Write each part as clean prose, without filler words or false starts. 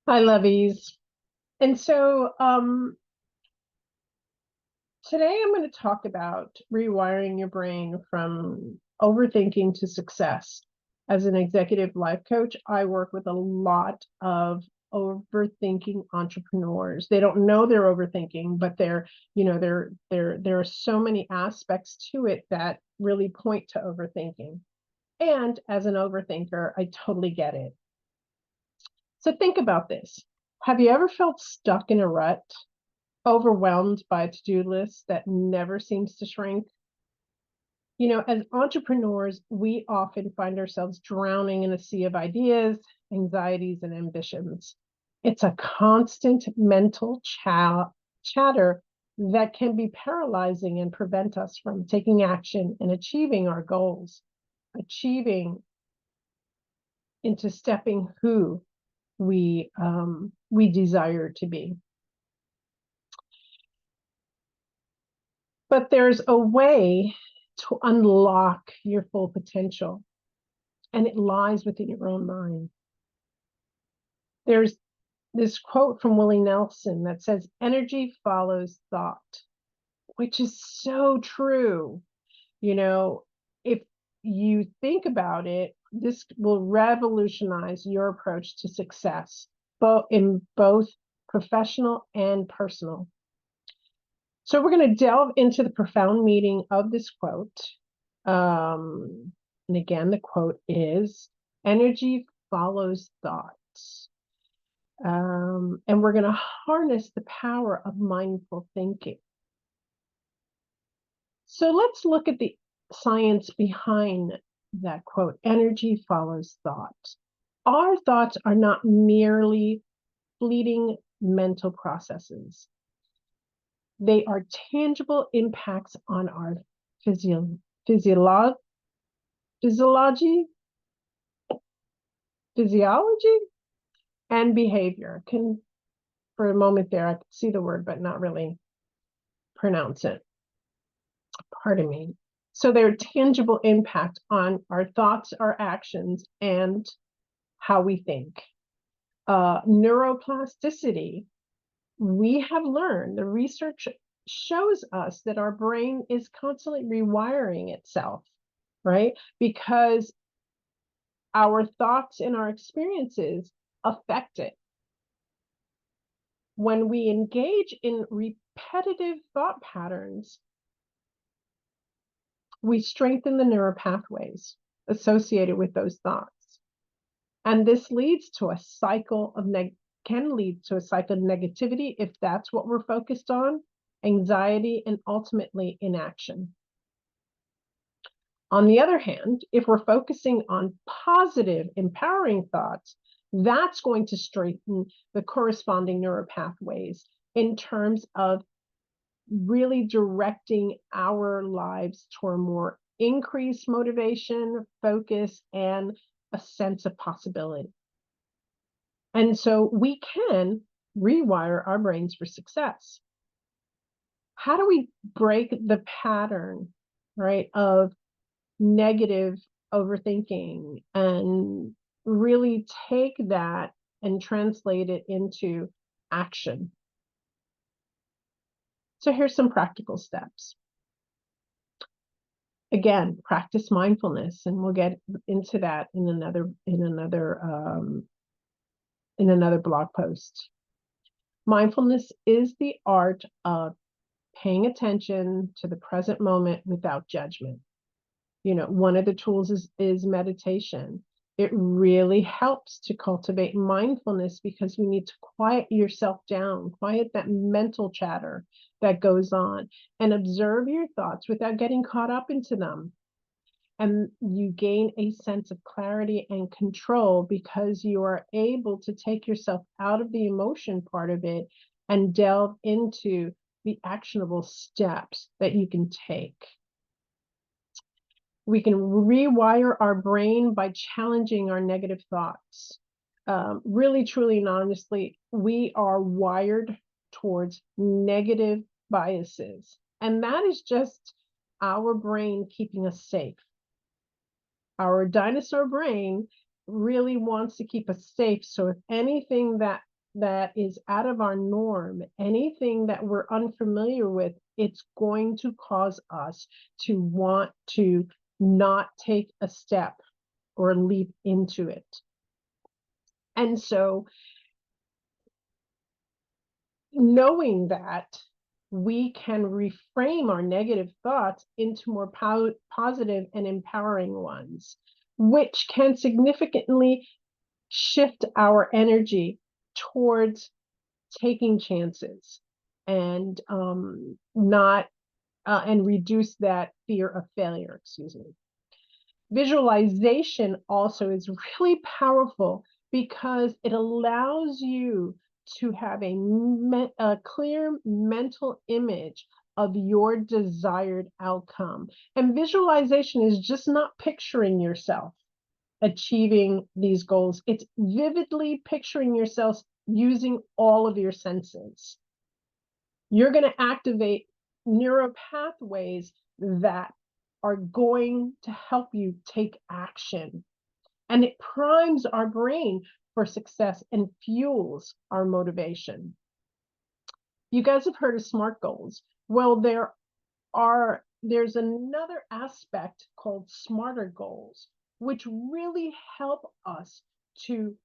Hi, Levies. And so today I'm going to talk about rewiring your brain from overthinking to success. As an executive life coach, I work with a lot of overthinking entrepreneurs. They don't know they're overthinking, but there are so many aspects to it that really point to overthinking. And as an overthinker, I totally get it. So think about this. Have you ever felt stuck in a rut? Overwhelmed by a to-do list that never seems to shrink? As entrepreneurs, we often find ourselves drowning in a sea of ideas, anxieties, and ambitions. It's a constant mental chatter that can be paralyzing and prevent us from taking action and achieving our goals, achieving into stepping who we desire to be. But there's a way to unlock your full potential, and it lies within your own mind. There's this quote from Willie Nelson that says, "Energy follows thought," which is so true. If you think about it, this will revolutionize your approach to success, both professional and personal. So we're going to delve into the profound meaning of this quote. And again, the quote is, "Energy follows thoughts." And we're going to harness the power of mindful thinking. So let's look at the science behind that quote. Energy follows thought. Our thoughts are not merely fleeting mental processes. They are tangible impacts on our physiology, physiology and behavior. For a moment there, I could see the word, but not really pronounce it. Pardon me. So their tangible impact on our thoughts, our actions, and how we think. Neuroplasticity, we have learned, the research shows us that our brain is constantly rewiring itself, right? Because our thoughts and our experiences affect it. When we engage in repetitive thought patterns, we strengthen the neural pathways associated with those thoughts. And this leads to a cycle of can lead to a cycle of negativity if that's what we're focused on, anxiety, and ultimately inaction. On the other hand, if we're focusing on positive, empowering thoughts, that's going to strengthen the corresponding neural pathways in terms of really directing our lives toward more increased motivation, focus, and a sense of possibility. And so we can rewire our brains for success. How do we break the pattern, right, of negative overthinking and really take that and translate it into action? So here's some practical steps. Again, practice mindfulness, and we'll get into that in another blog post. Mindfulness is the art of paying attention to the present moment without judgment. One of the tools is meditation. It really helps to cultivate mindfulness because you need to quiet yourself down, quiet that mental chatter that goes on, and observe your thoughts without getting caught up into them. And you gain a sense of clarity and control because you are able to take yourself out of the emotion part of it and delve into the actionable steps that you can take. We can rewire our brain by challenging our negative thoughts. Really, truly, and honestly, we are wired towards negative biases. And that is just our brain keeping us safe. Our dinosaur brain really wants to keep us safe. So if anything that that is out of our norm, anything that we're unfamiliar with, it's going to cause us to want to not take a step or leap into it. And so, knowing that, we can reframe our negative thoughts into more positive and empowering ones, which can significantly shift our energy towards taking chances and not and reduce that fear of failure. Excuse me. Visualization also is really powerful because it allows you to have a clear mental image of your desired outcome. And visualization is just not picturing yourself achieving these goals. It's vividly picturing yourself using all of your senses. You're going to activate neural pathways that are going to help you take action. And it primes our brain for success and fuels our motivation. You guys have heard of SMART goals. Well, there's another aspect called smarter goals, which really help us to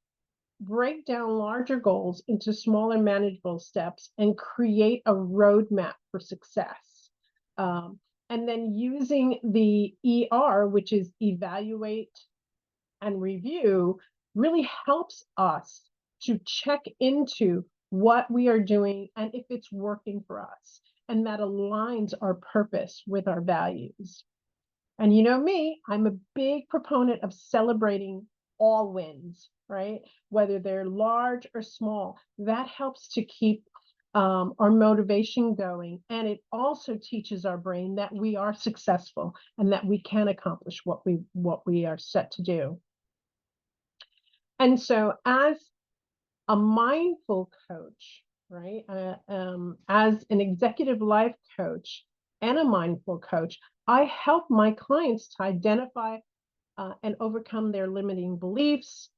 break down larger goals into smaller, manageable steps and create a roadmap for success. And then using the which is evaluate and review, really helps us to check into what we are doing and if it's working for us. And that aligns our purpose with our values. And you know me, I'm a big proponent of celebrating all wins, right? Whether they're large or small, that helps to keep our motivation going. And it also teaches our brain that we are successful and that we can accomplish what we are set to do. And so as a mindful coach, right? As an executive life coach and a mindful coach, I help my clients to identify and overcome their limiting beliefs.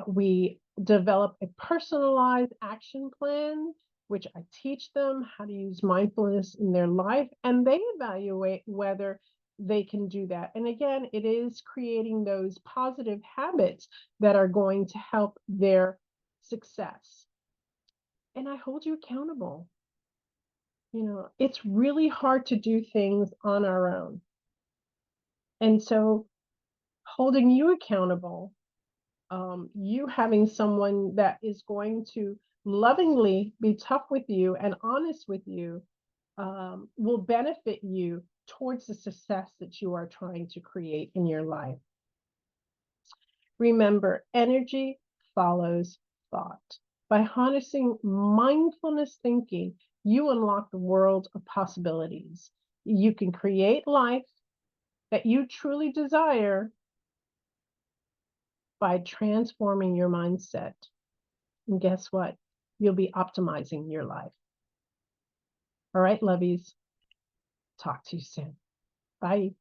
We develop a personalized action plan, which I teach them how to use mindfulness in their life, and they evaluate whether they can do that. And again, it is creating those positive habits that are going to help their success. And I hold you accountable. You know, it's really hard to do things on our own. And so holding you accountable, you having someone that is going to lovingly be tough with you and honest with you, will benefit you towards the success that you are trying to create in your life. Remember, energy follows thought. By harnessing mindfulness thinking, you unlock the world of possibilities. You can create life that you truly desire by transforming your mindset. And guess what? You'll be optimizing your life. All right, lovies. Talk to you soon. Bye.